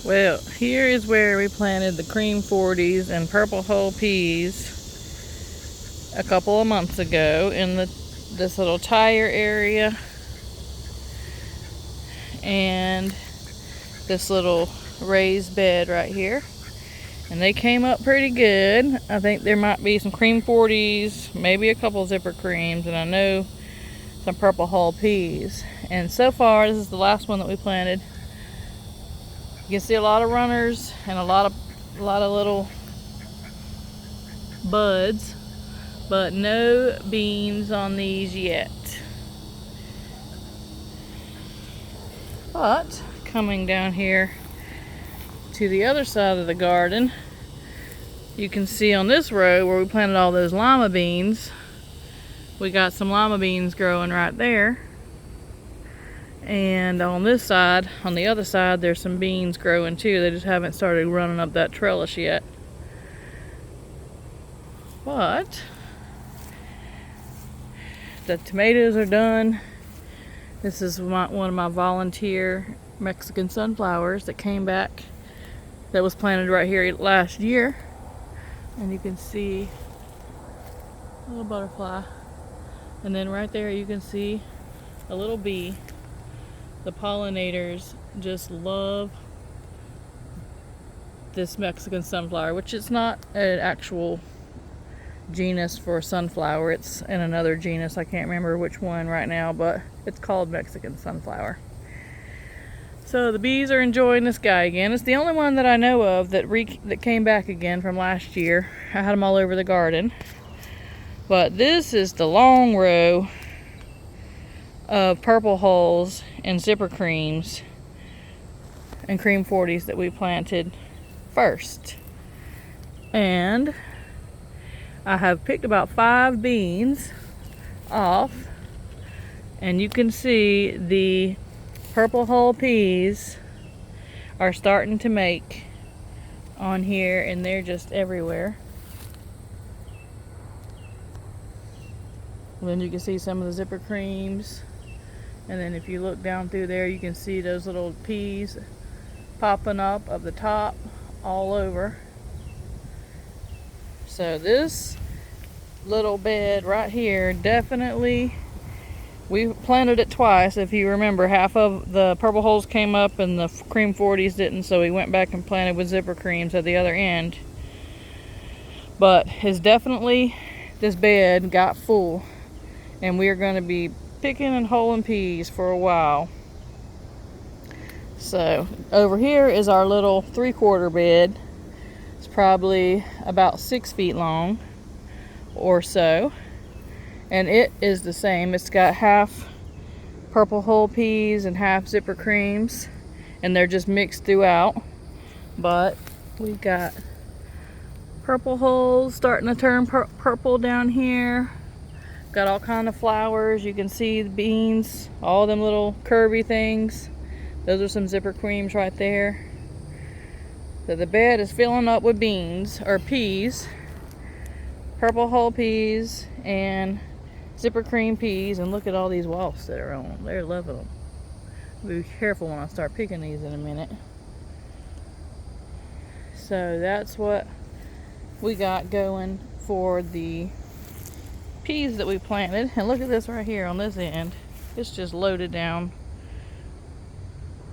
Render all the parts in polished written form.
Well, here is where we planted the cream 40s and purple hull peas a couple of months ago in this little tire area and this little raised bed right here. And they came up pretty good. I think there might be some cream 40s, maybe a couple zipper creams, and I know some purple hull peas. And so far, this is the last one that we planted. You can see a lot of runners and a lot of little buds, but no beans on these yet. But coming down here to the other side of the garden, you can see on this row where we planted all those lima beans, we got some lima beans growing right there. And on this side, on the other side, there's some beans growing too. They just haven't started running up that trellis yet. But the tomatoes are done. This is one of my volunteer Mexican sunflowers that came back, that was planted right here last year. And you can see a little butterfly. And then right there you can see a little bee. The pollinators just love this Mexican sunflower, which is not an actual genus for sunflower. It's in another genus. I can't remember which one right now, but it's called Mexican sunflower. So the bees are enjoying this guy again. It's the only one that I know of that came back again from last year. I had them all over the garden. But this is the long row of purple hulls and zipper creams and cream 40s that we planted first. And I have picked about 5 beans off, and you can see the purple hull peas are starting to make on here, and they're just everywhere. And then you can see some of the zipper creams. And then if you look down through there, you can see those little peas popping up the top all over. So this little bed right here, definitely, we planted it twice. If you remember, half of the purple hulls came up and the cream 40s didn't, so we went back and planted with zipper creams at the other end. But it's definitely, this bed got full, and we are going to be picking and hulling peas for a while. So over here is our little 3/4 bed. It's probably about 6 feet long or so, and it is the same. It's got half purple hull peas and half zipper creams, and they're just mixed throughout. But we've got purple hulls starting to turn purple down here. Got all kind of flowers. You can see the beans, all them little curvy things. Those are some zipper creams right there. So the bed is filling up with beans, or peas, purple hull peas and zipper cream peas. And look at all these wasps that are on them. They're loving them. Be careful when I start picking these in a minute. So that's what we got going for the peas that we planted. And look at this right here on this end. It's just loaded down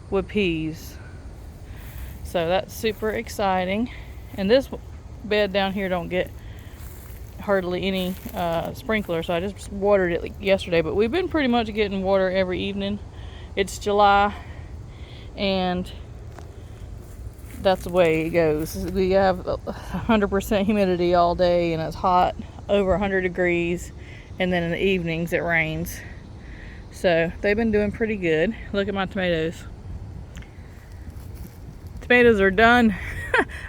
with peas. So that's super exciting. And this bed down here don't get hardly any sprinkler, so I just watered it yesterday. But we've been pretty much getting water every evening. It's July, and that's the way it goes. We have 100% humidity all day, and it's hot, over 100 degrees, and then in the evenings it rains. So they've been doing pretty good. Look at my tomatoes. Tomatoes are done.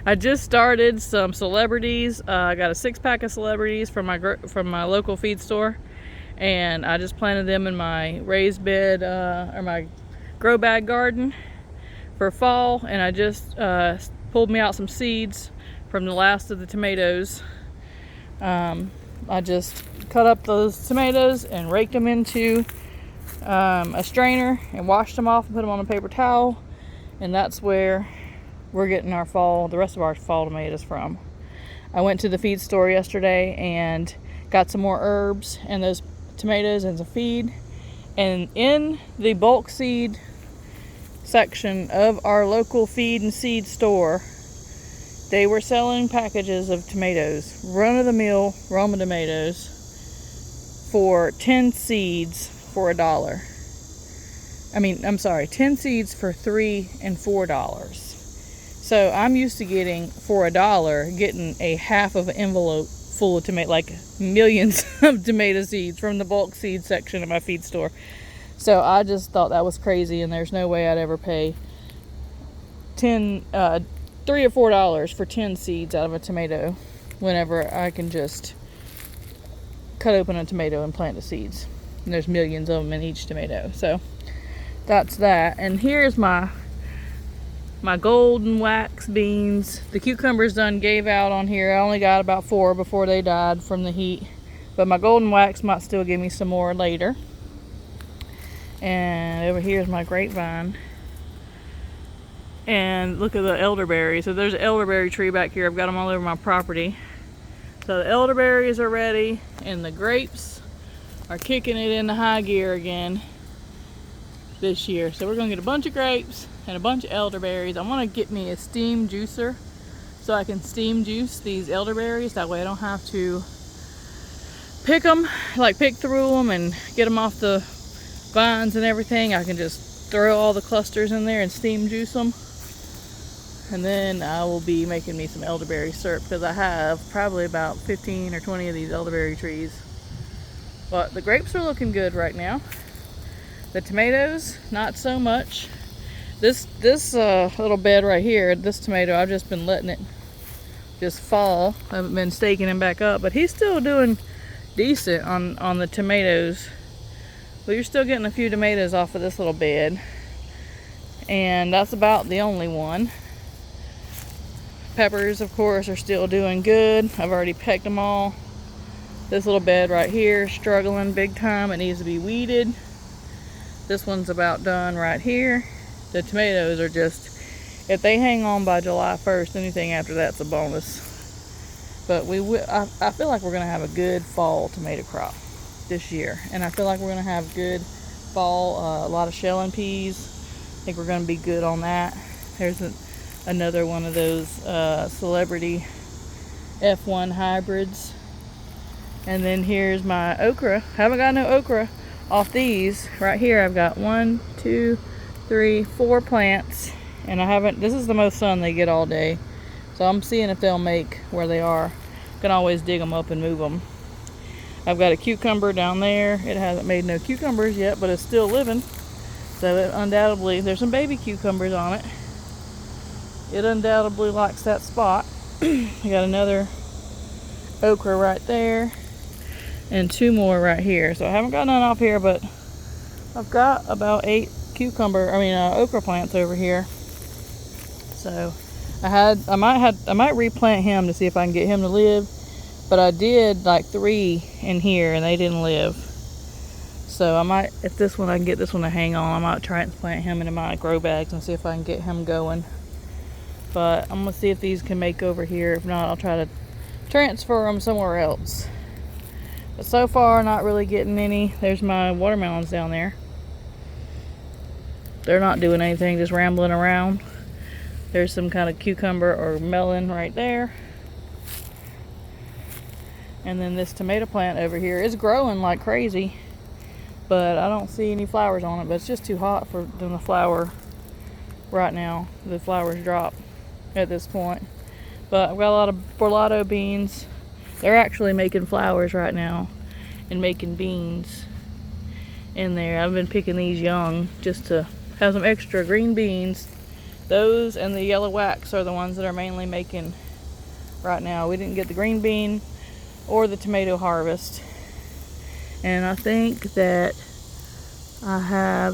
I just started some celebrities. I got a 6-pack of celebrities from my local feed store, and I just planted them in my raised bed, or my grow bag garden for fall. And I just pulled me out some seeds from the last of the tomatoes. I just cut up those tomatoes and raked them into a strainer and washed them off and put them on a paper towel. And that's where we're getting the rest of our fall tomatoes from. I went to the feed store yesterday and got some more herbs and those tomatoes and some feed. And in the bulk seed section of our local feed and seed store, they were selling packages of tomatoes, run-of-the-mill Roma tomatoes, for 10 seeds for $1. 10 seeds for $3 and $4. So I'm used to getting, for $1, getting a half of an envelope full of tomato, like millions of tomato seeds from the bulk seed section of my feed store. So I just thought that was crazy, and there's no way I'd ever pay $3 or $4 for 10 seeds out of a tomato whenever I can just cut open a tomato and plant the seeds. And there's millions of them in each tomato. So that's that. And here's my golden wax beans. The cucumbers done gave out on here. I only got about 4 before they died from the heat. But my golden wax might still give me some more later. And over here is my grapevine. And look at the elderberry. So there's an elderberry tree back here. I've got them all over my property. So the elderberries are ready, and the grapes are kicking it into high gear again this year. So we're gonna get a bunch of grapes and a bunch of elderberries. I want to get me a steam juicer so I can steam juice these elderberries. That way I don't have to pick through them and get them off the vines and everything. I can just throw all the clusters in there and steam juice them. And then I will be making me some elderberry syrup, because I have probably about 15 or 20 of these elderberry trees. But the grapes are looking good right now. The tomatoes, not so much. This little bed right here, this tomato, I've just been letting it just fall. I haven't been staking him back up, but he's still doing decent on the tomatoes. But you're still getting a few tomatoes off of this little bed. And that's about the only one. Peppers, of course, are still doing good. I've already pecked them all. This little bed right here, struggling big time. It needs to be weeded. This one's about done right here. The tomatoes are just, if they hang on by July 1st, anything after that's a bonus. But I feel like we're going to have a good fall tomato crop this year. And I feel like we're going to have good fall, a lot of shelling peas. I think we're going to be good on that. There's another one of those celebrity F1 hybrids. And then here's my okra. Haven't got no okra off these. Right here I've got 1, 2, 3, 4 plants, and this is the most sun they get all day. So I'm seeing if they'll make where they are. Can always dig them up and move them. I've got a cucumber down there. It hasn't made no cucumbers yet, but it's still living. So it undoubtedly, there's some baby cucumbers on it. It undoubtedly likes that spot. I got another okra right there and 2 more right here. So I haven't got none off here, but I've got about 8 okra plants over here. So I might replant him to see if I can get him to live, but I did like 3 in here and they didn't live. So I might, if I can get this one to hang on, I might transplant him into my grow bags and see if I can get him going. But I'm gonna see if these can make over here. If not, I'll try to transfer them somewhere else. But so far, not really getting any. There's my watermelons down there. They're not doing anything, just rambling around. There's some kind of cucumber or melon right there. And then this tomato plant over here is growing like crazy, but I don't see any flowers on it. But it's just too hot for them to flower right now. The flowers drop at this point. But I've got a lot of borlato beans. They're actually making flowers right now and making beans in there. I've been picking these young just to have some extra green beans. Those and the yellow wax are the ones that are mainly making right now. We didn't get the green bean or the tomato harvest. And I think that I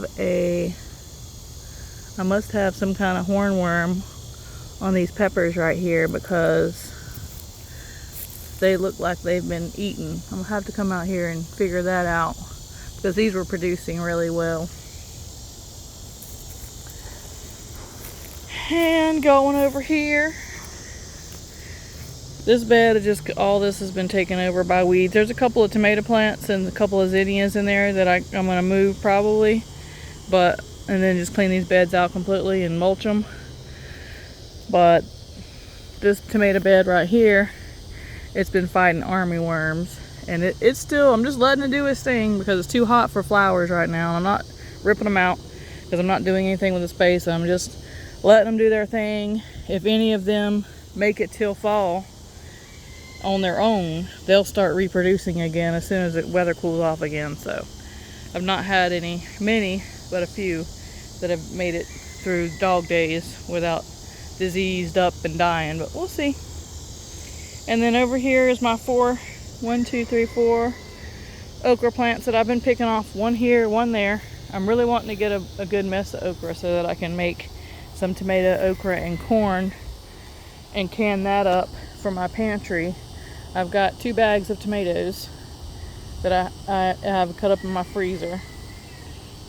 must have some kind of hornworm on these peppers right here, because they look like they've been eaten. I'm gonna have to come out here and figure that out, because these were producing really well. And going over here, this bed is just, all this has been taken over by weeds. There's a couple of tomato plants and a couple of zinnias in there that I'm going to move probably, and then just clean these beds out completely and mulch them. But this tomato bed right here, it's been fighting army worms, and it's still, I'm just letting it do its thing because it's too hot for flowers right now. I'm not ripping them out because I'm not doing anything with the space. I'm just letting them do their thing. If any of them make it till fall on their own, they'll start reproducing again as soon as the weather cools off again. So I've not had many, but a few that have made it through dog days without diseased up and dying, but we'll see. And then over here is my 4 okra plants that I've been picking off, one here, one there. I'm really wanting to get a good mess of okra so that I can make some tomato, okra, and corn and can that up for my pantry. I've got 2 bags of tomatoes that I have cut up in my freezer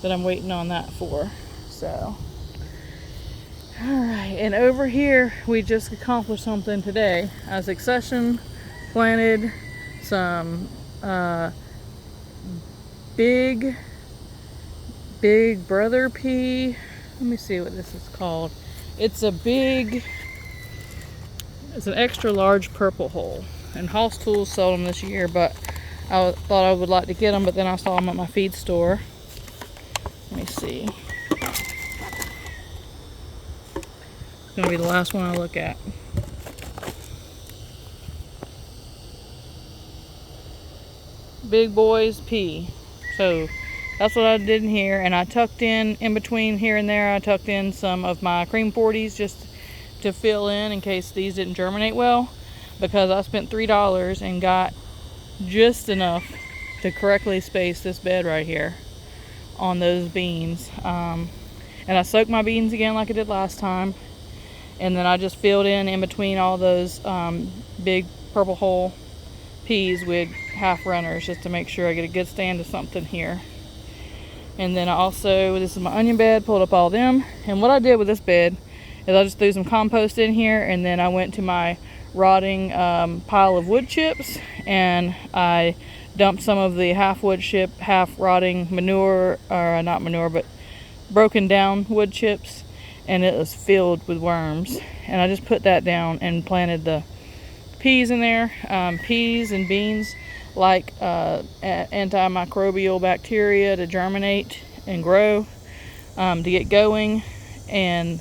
that I'm waiting on that for. So, alright, and over here we just accomplished something today. Sucession planted some big brother pea. Let me see what this is called. It's an extra large purple hull, and Hoss Tools sold them this year, but I thought I would like to get them, but then I saw them at my feed store. Let me see. It's gonna be the last one I look at. Big boys pea. So that's what I did in here, and I tucked in between here and there, I tucked in some of my cream 40s just to fill in case these didn't germinate well, because I spent $3 and got just enough to correctly space this bed right here on those beans. And I soaked my beans again like I did last time, and then I just filled in between all those big purple hull peas with half runners just to make sure I get a good stand of something here. And then I also, this is my onion bed, pulled up all them. And what I did with this bed is I just threw some compost in here, and then I went to my rotting pile of wood chips, and I dumped some of the half wood chip, half rotting manure, or not manure, but broken down wood chips, and it was filled with worms. And I just put that down and planted the peas in there. Peas and beans like antimicrobial bacteria to germinate and grow, to get going, and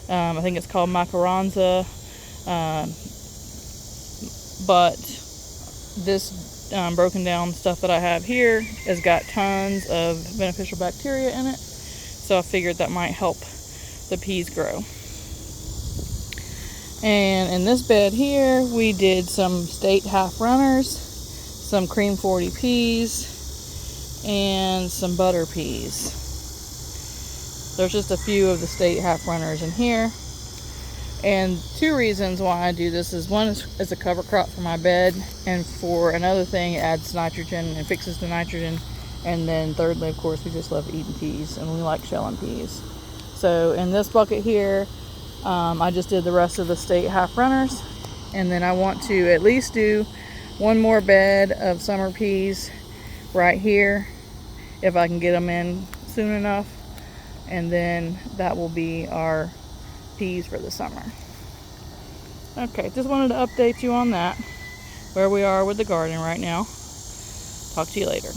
I think it's called Macaronza, but this broken down stuff that I have here has got tons of beneficial bacteria in it, so I figured that might help the peas grow. And in this bed here we did some state half runners, some cream 40 peas, and some butter peas. There's just a few of the state half runners in here. And 2 reasons why I do this is, one is a cover crop for my bed, and for another thing, it adds nitrogen and fixes the nitrogen. And then thirdly, of course, we just love eating peas and we like shelling peas. So in this bucket here, I just did the rest of the state half runners, and then I want to at least do one more bed of summer peas right here if I can get them in soon enough, and then that will be our peas for the summer. Okay, just wanted to update you on that, where we are with the garden right now. Talk to you later.